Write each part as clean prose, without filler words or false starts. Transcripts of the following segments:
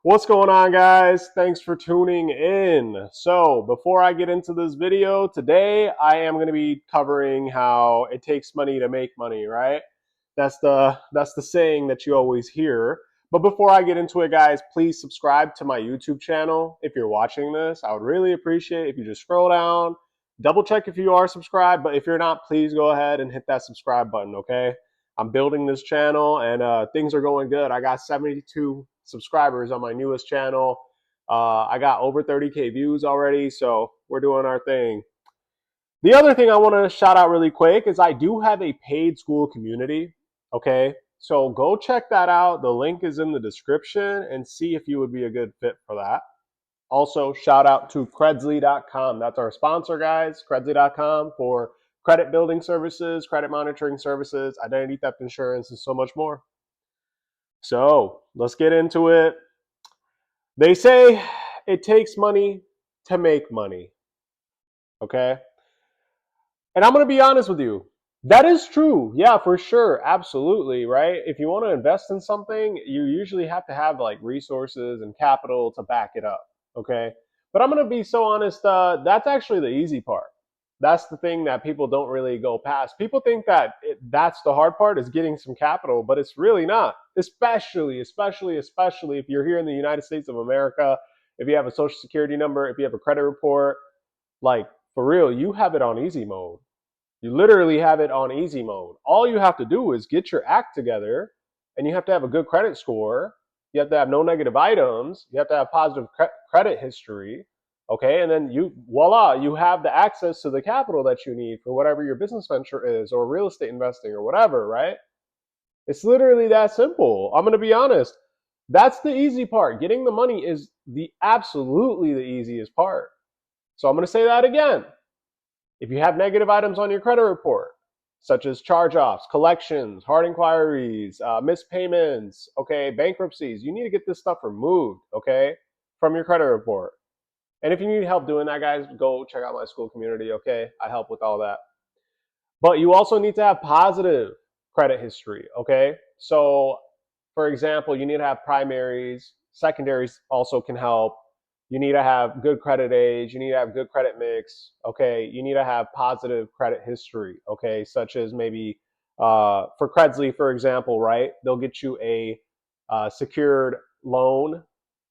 What's going on, guys? Thanks for tuning in. So before I get into this video today, I am going to be covering how it takes money to make money, right? That's the saying that you always hear. But before I get into it, guys, please subscribe to my YouTube channel if you're watching this. I would really appreciate it if you just scroll down, double check if you are subscribed, but if you're not, please go ahead and hit that subscribe button, okay? I'm building this channel and things are going good. I got 72 subscribers on my newest channel. I got over 30K views already, so we're doing our thing. The other thing I want to shout out really quick is I do have a paid school community, okay? So go check that out. The link is in the description and see if you would be a good fit for that. Also, shout out to Credzly.com. That's our sponsor, guys. Credzly.com for credit building services, credit monitoring services, identity theft insurance, and so much more. So let's get into it. They say it takes money to make money. Okay. And I'm going to be honest with you. That is true. Yeah, for sure. Absolutely. Right. If you want to invest in something, you usually have to have like resources and capital to back it up. Okay. But I'm going to be so honest. That's actually the easy part. That's the thing that people don't really go past. People think that that's the hard part is getting some capital, but it's really not. Especially if you're here in the United States of America, if you have a social security number, if you have a credit report, like for real, you have it on easy mode. You literally have it on easy mode. All you have to do is get your act together, and you have to have a good credit score. You have to have no negative items. You have to have positive credit history. Okay, and then voila, you have the access to the capital that you need for whatever your business venture is, or real estate investing, or whatever, right? It's literally that simple. I'm going to be honest. That's the easy part. Getting the money is absolutely the easiest part. So I'm going to say that again. If you have negative items on your credit report, such as charge-offs, collections, hard inquiries, missed payments, okay, bankruptcies, you need to get this stuff removed, okay, from your credit report. And if you need help doing that, guys, go check out my school community, okay? I help with all that. But you also need to have positive credit history, okay? So, for example, you need to have primaries. Secondaries also can help. You need to have good credit age. You need to have good credit mix, okay? You need to have positive credit history, okay? Such as maybe for Credzly, for example, right? They'll get you a secured loan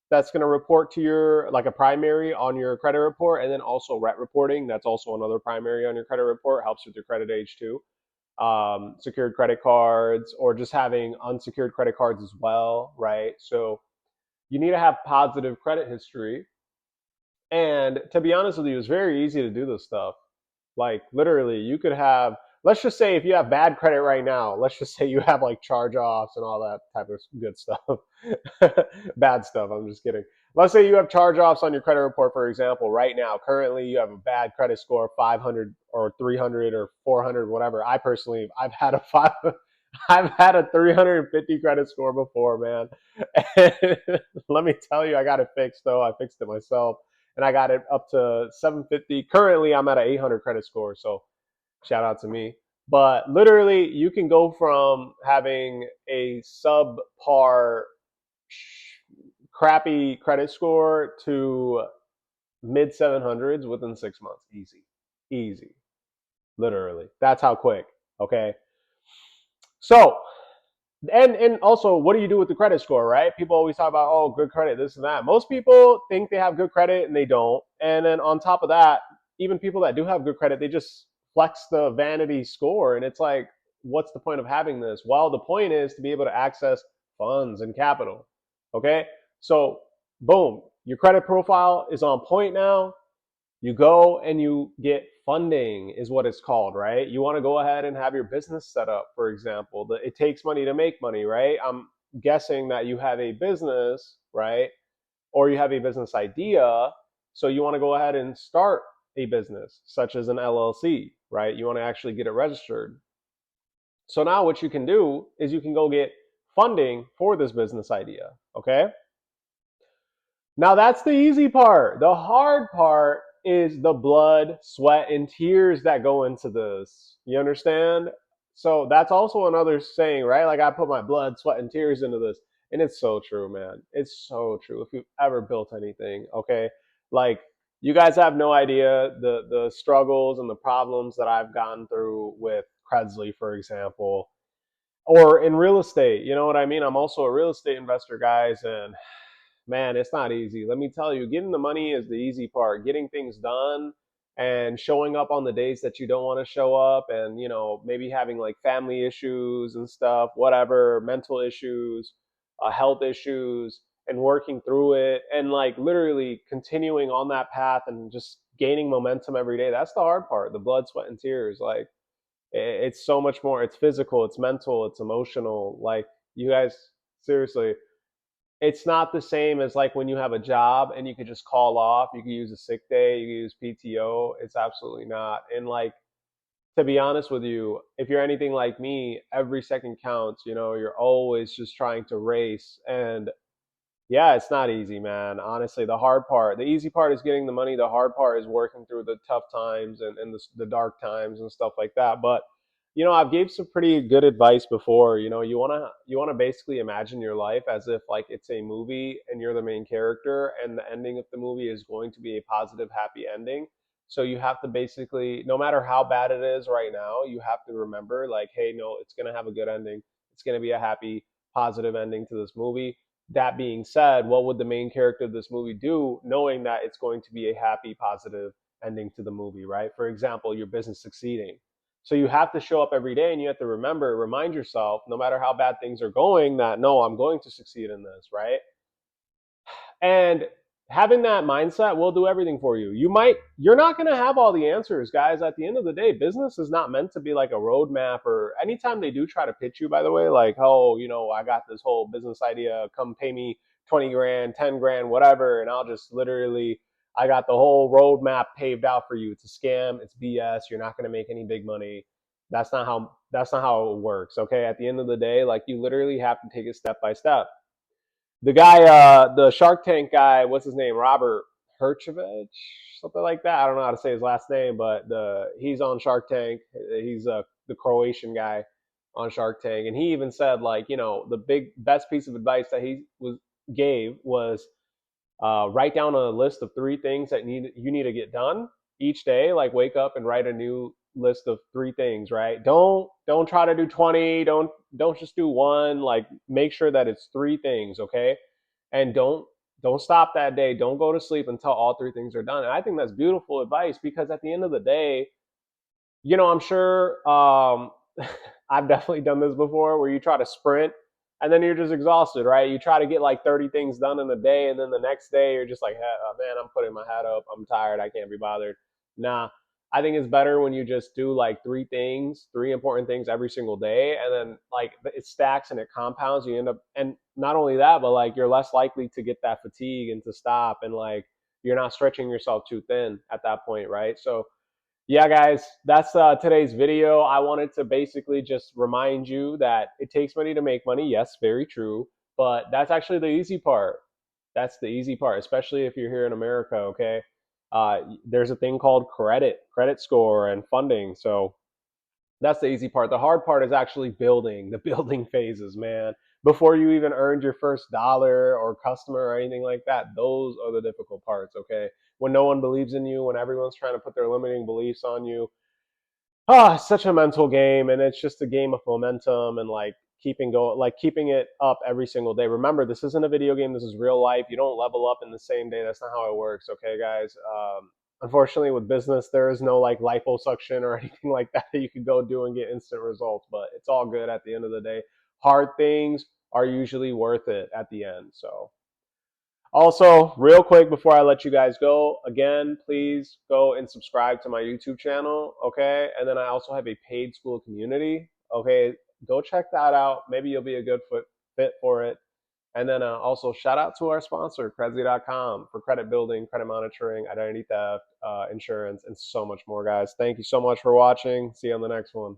that's going to report to your like a primary on your credit report, and then also RET reporting. That's also another primary on your credit report. Helps with your credit age too. Secured credit cards, or just having unsecured credit cards as well, right? So you need to have positive credit history. And to be honest with you, it's very easy to do this stuff. Like literally, you could have, let's just say if you have bad credit right now, let's just say you have like charge offs and all that type of good stuff. Bad stuff, I'm just kidding. Let's say you have charge offs on your credit report, for example, right now. Currently, you have a bad credit score of 500 or 300 or 400, whatever. I've had a I've had a 350 credit score before, man. And let me tell you, I got it fixed though. I fixed it myself and I got it up to 750. Currently, I'm at an 800 credit score, so shout out to me. But literally, you can go from having a subpar, crappy credit score to mid 700s within 6 months. Easy, easy, literally. That's how quick. Okay, so and also, what do you do with the credit score, right? People always talk about, oh, good credit, this and that. Most people think they have good credit and they don't. And then on top of that, even people that do have good credit, they just flex the vanity score. And it's like, what's the point of having this? Well, the point is to be able to access funds and capital. Okay. So, boom, your credit profile is on point now. You go and you get funding is what it's called, right? You want to go ahead and have your business set up, for example. It takes money to make money, right? I'm guessing that you have a business, right? Or you have a business idea. So you want to go ahead and start a business, such as an LLC, right? You want to actually get it registered. So now what you can do is you can go get funding for this business idea, okay? Now that's the easy part. The hard part is the blood, sweat, and tears that go into this. You understand? So that's also another saying, right? Like I put my blood, sweat, and tears into this. And it's so true, man. It's so true. If you've ever built anything, okay, like you guys have no idea the struggles and the problems that I've gone through with Credzly, for example, or in real estate. You know what I mean? I'm also a real estate investor, guys, and man, it's not easy. Let me tell you, getting the money is the easy part. Getting things done and showing up on the days that you don't want to show up, and maybe having like family issues and stuff, whatever, mental issues, health issues, and working through it, and like literally continuing on that path and just gaining momentum every day. That's the hard part. The blood, sweat, and tears. Like it's so much more. It's physical, it's mental, it's emotional. Like you guys, seriously, it's not the same as like when you have a job and you could just call off. You could use a sick day, you could use PTO. It's absolutely not. And like, to be honest with you, if you're anything like me, every second counts. You're always just trying to race. And yeah, it's not easy, man. Honestly, the hard part, the easy part is getting the money. The hard part is working through the tough times and the dark times and stuff like that. But I've gave some pretty good advice before. You wanna basically imagine your life as if like it's a movie and you're the main character, and the ending of the movie is going to be a positive, happy ending. So you have to basically, no matter how bad it is right now, you have to remember like, hey, no, it's gonna have a good ending. It's gonna be a happy, positive ending to this movie. That being said, what would the main character of this movie do knowing that it's going to be a happy, positive ending to the movie, right? For example, your business succeeding. So you have to show up every day and you have to remind yourself, no matter how bad things are going, that no, I'm going to succeed in this, right? And having that mindset will do everything for you. You're not going to have all the answers, guys. At the end of the day, business is not meant to be like a roadmap, or anytime they do try to pitch you, by the way, like, oh, I got this whole business idea, come pay me 20 grand, 10 grand, whatever. And I'll just literally, I got the whole roadmap paved out for you. It's a scam. It's BS. You're not going to make any big money. That's not how it works. Okay. At the end of the day, like you literally have to take it step by step. The guy, the Shark Tank guy, what's his name? Robert Herjavec, something like that. I don't know how to say his last name, but he's on Shark Tank. He's the Croatian guy on Shark Tank, and he even said like, the best piece of advice that he gave was write down a list of three things that you need to get done each day. Like wake up and write a new list of three things. Right? Don't try to do 20. Don't just do one. Like make sure that it's three things. Okay, and don't stop that day. Don't go to sleep until all three things are done. And I think that's beautiful advice, because at the end of the day, I'm sure I've definitely done this before, where you try to sprint and then you're just exhausted, right? You try to get like 30 things done in a day, and then the next day you're just like, man, I'm putting my head up. I'm tired. I can't be bothered. Nah, I think it's better when you just do like three important things every single day, and then like it stacks and it compounds. You end up, and not only that, but like you're less likely to get that fatigue and to stop, and like you're not stretching yourself too thin at that point, right? So yeah, guys, that's today's video. I wanted to basically just remind you that it takes money to make money. Yes, very true. But that's actually the easy part. That's the easy part, especially if you're here in America, okay? There's a thing called credit score, and funding. So that's the easy part. The hard part is actually the building phases, man. Before you even earned your first dollar or customer or anything like that, those are the difficult parts, okay? When no one believes in you, when everyone's trying to put their limiting beliefs on you. It's such a mental game, and it's just a game of momentum and like keeping it up every single day. Remember, this isn't a video game. This is real life. You don't level up in the same day. That's not how it works, okay, guys? Unfortunately, with business, there is no like liposuction or anything like that that you could go do and get instant results, but it's all good at the end of the day. Hard things are usually worth it at the end. So also, real quick before I let you guys go, again, please go and subscribe to my YouTube channel, okay? And then I also have a paid school community, okay? Go check that out. Maybe you'll be a good fit for it. And then also shout out to our sponsor, Credzly.com, for credit building, credit monitoring, identity theft, insurance, and so much more, guys. Thank you so much for watching. See you on the next one.